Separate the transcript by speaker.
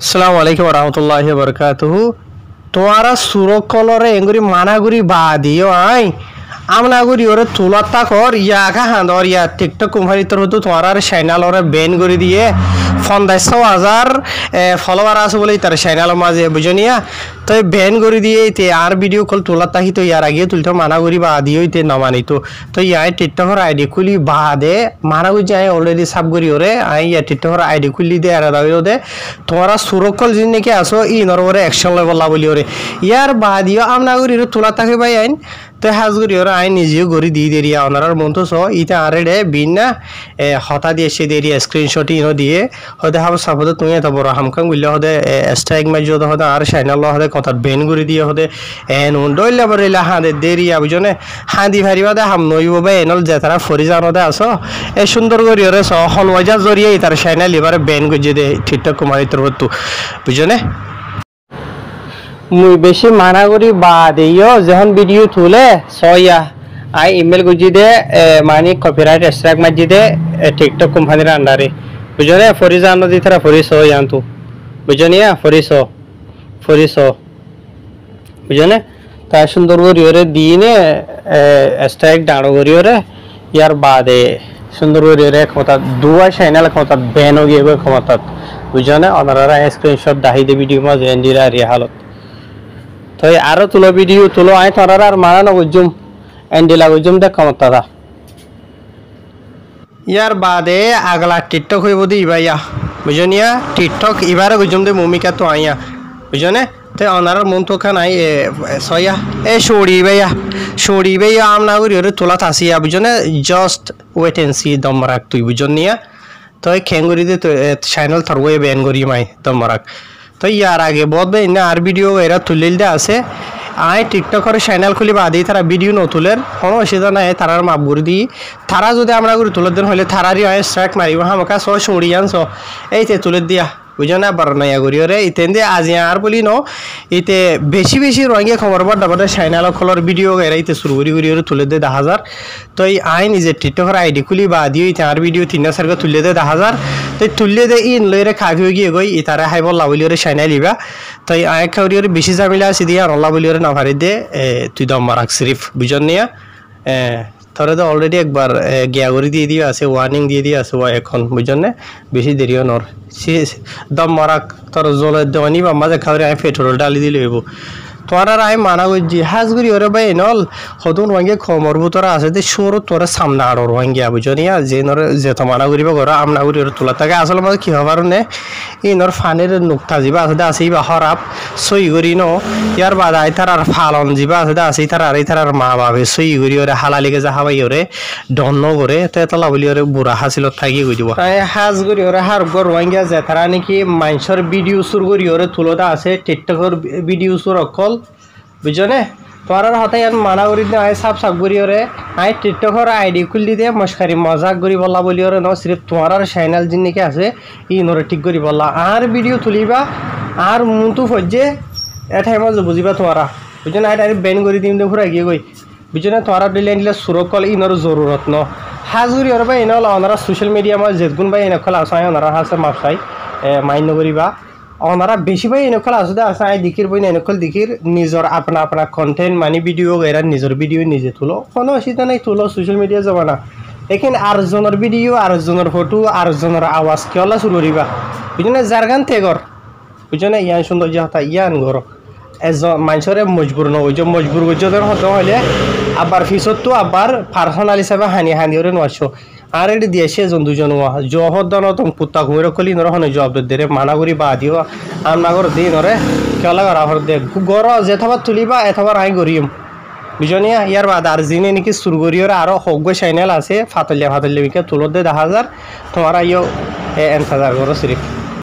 Speaker 1: আসসালামু আলাইকুম রহমতুল্লাহি বরকাতুহু। তোমারা সুরকলরে এঙ্গুরি মানাগুরি বা দিও আই আমনাগুরি ওরে তুলাত্তা কর ইয়াকা হাঁদর ইয়া টিকটক কোম্পানি তোর হতো তোমার চ্যানেল ওরে ব্যান করে দিয়ে ৫০০০০ ফলোয়ার আছে বলে তার চ্যানেল মাঝে বুঝনিয়া তো ব্যান করে দিয়ে তে আর ভিডিও কল তোলাত্তা হি তো ইয়ার আগে তুলতে মানাগুরি বা দিও তে নমানিত তো ইয়াই টিকটকের আইডি খুলি বা দে মানাগুরি যাই অলরেডি সাব করি ওরে আই ইয়া টিকটকের আইডি খুলি দে আর দাও দে তোমরা সুরকল জিন নাকি আসো ই নরবরে অ্যাকশন লেভেল বলি ওরে ইয়ার বা দিও আমনাগুরি তোলাত্তা হে ভাই আইন তো হাজগুড়ি ওরা আই নিজেও গড়ি দিয়ে দেরিয়া ওনার মন তো ইতে আরে বিনা হতা দিয়ে সে দেরিয়া স্ক্রিনশট ইনো দিয়ে হতে হাম সাপোতে তুমি এত বড় হামকাং বললে হতে স্ট্রাইক ম্যাচ যদি হতে আর সাইনাল হতে কথা বেন করে দিয়ে হতে এন ডইলে বরিলা হাঁদে দেরিয়া বুঝনে হাঁদি ভারিবা দে হাম নইব বা এনল যে তারা ফরি জানোতে আসো এই সুন্দর করি ওরে হলওয়াজা জরিয়ে তার সাইনাল এবারে বেন করে দে ঠিকঠাক কুমারি তোর হতো বুঝনে মুই বেশি মানা করি বা দিও যখন ভিডিও তুলে সয়া আই ইমেল গুজি দে মানে কপিরাইট স্ট্রাইক মাজি দে টিকটক কোম্পানির আন্ডারে বুঝনে ফরিজ আনো দি তারা ফরিস জানতো বুঝনিয়া ফরিস বুঝনে তাই সুন্দর করি ওরে দিনে স্ট্রাইক ডাড়ো করি ওরে ইয়ার বাদে সুন্দর করি ওরে ক্ষমতা দুয়া চ্যানেল ক্ষমতা ব্যান হয়ে গিয়ে ক্ষমতা বুঝনে ওনারা স্ক্রিনশট দাহি দে ভিডিও মাঝে এন্ডিরা রে হালত তো আরো তুলো ভিডিও তুলো আই তোরার আর মারা না গুজুম এন্ডিলা গুজুম দেখ কমতা ইয়ার বাদে আগলা টিকটক হইব দি ভাইয়া বুঝনিয়া টিকটক এবারে গুজুম দে ভূমিকা তো আইয়া বুঝনে তো ওনার মন তো খান আই সয়া সরি ভাইয়া আমনা করি ওরে তোলা থাসিয়া বুঝনে জাস্ট ওয়েট এন্ড সি দম রাখ তুই বুঝনিয়া তো খেঙ্গুরি দে চ্যানেল থরওয়ে ব্যান করি মাই দম রাখ তো ইয়ার আগে বহুত না আর ভিডিও এরা তুলিল দে আছে আই টিকটকের চ্যানেল খুলি বা দিই তারা ভিডিও নতুলের কোনো অসুবিধা নাই তারার মাপ করে দিই তারা যদি আমরা করে তুলে দেন হলে তারারই হয় স্ট্রাইক মারিব হামকা সড়ি আনছ এইতে তুলে দিয়া বুঝো না বার নয়া করি ওরে ইতেন দিয়ে আজি আর বলি ন ইতে বেশি রঙে খবর বার ডাবাটা চ্যানেল খোলার ভিডিও এরা ইতে শুরু করি ওরে তুলে দে ১০০০০ তো এই আই নিজে টিকটকের আইডি খুলি বা দিও ইতে আর ভিডিও ৩-৪ তুলে দে ১০০০০ তো তুললে দে ইন লইরে খাবি গিয়ে গই ই তারা হাই বললা বলি ওরে চ্যানেল লিবা তো আই খাওয়ারি ওরে বেশি জামিলা আছে দিয়া রল্লা বলি ওরে না ভারি দে তুই দম মারাক সিরিফ বুঝন নিয়া তোরা তো অলরেডি একবার গিয়া করে দিয়ে দিয়ে আছে ওয়ার্নিং দিয়ে দিয়ে আছে এখন বুঝছেন না বেশি দেরিও নর দম মারাক তোর জলের দেওয়ানি বা মাঝে খাওয়ারে আমি পেট্রোল ডালি দিলে হইব তোরা আমি মানা করছি হাজগুড়ি ওরে ভাই নল হতুন ওয়াঙ্গে খমর তোরা আছে যে সর তোরা সামনে আড়র ওয়াঙ্গিয়া বুঝনিয়া যে নরে যে তো মানা করিবা ঘর আমনা করি ওরা তোলা থাকে আসলে মাঝে কি হবার নে এই নর ফানের নুকতা যাবা আছে আছে বা হরাপ সই করি ন ইয়ার বাদ আই তার আর ফালন যাবা আছে আছে তার আর তার মা বাবে সই করি ওরে হালালিকে যা হাবাই ওরে দন্ন করে তো এতলা বলি ওরে বুড়া হাসিলত থাকি কই দিব হাজগুড়ি ওরে হার গর ওয়াঙ্গিয়া যে তারা নাকি মানুষের ভিডিও সুর করি ওরে তুলতা আছে টিকটকের ভিডিও সুর অকল বুঝনে তোমার হতাই মানা করি দিন আই সাপ করি ওরে আই টিকটকের আইডি খুলি দিয়ে মস্কারি মজাক করি বললা বলি ওরে ন সিরিফ তোমার চ্যানেল যিন নাকি আছে ই নরে ঠিক করি বললা আর ভিডিও তুলিবা আর মনটো ফজে এঠাই মাঝে বুঝিবা তোমারা বুঝনে আই ডাইরেক্ট ব্যান করে দিম দে ঘুরা গিয়ে গই বুঝনে তোমার দিলে দিলে সুরকল ই নর জরুরত ন হাজুরি ওর বা ইনল ওনারা সোশ্যাল মিডিয়া মাঝে যেগুন বা এনেকল আসাই ওনারা হাসে মাপসাই মান্য করিবা ওনারা বেশি ভাই এনেকল আসতে আসা দিকির বই এনেকল দিকির নিজের আপনা কন্টেন্ট মানে ভিডিও এরা নিজের ভিডিও নিজে তুলো কোনো অসুবিধা নাই তুলো সোশ্যাল মিডিয়া যাবা না এখানে আরেকজনের ভিডিও আরেকজনের ফটো আরেকজনের আওয়াজ কেলা শুরু করিবা বুঝলে যার গান তেগর বুঝলে ইয়ান সুন্দর যে হতা ইয়ান ঘর এজন মানুষরে মজবুর নয় যে মজবুর করছে হতে হলে আবার ফিসত তো আবার পার্সোনাল হিসাবে হানি ওরে নোয়াছো আর এটি দিয়েছে এজন দুজন জহদান তুমি পুত্তা ঘুরে কলি নরে হনে জব দে মানা করি বা দিও আমনাগর দি নরে কেলা করা হর দে গর যেথাবার তুলিবা এথাবার আই করিম বুঝনিয়া ইয়ার বাদ আর জিনে নাকি শুরু করি ওরা আরো হগ্য চ্যানেল আছে ফাতলিয়া বিকে তুলো দে ১০০০০ তোমার ইয়ে ১০০০০ করো সিরিফ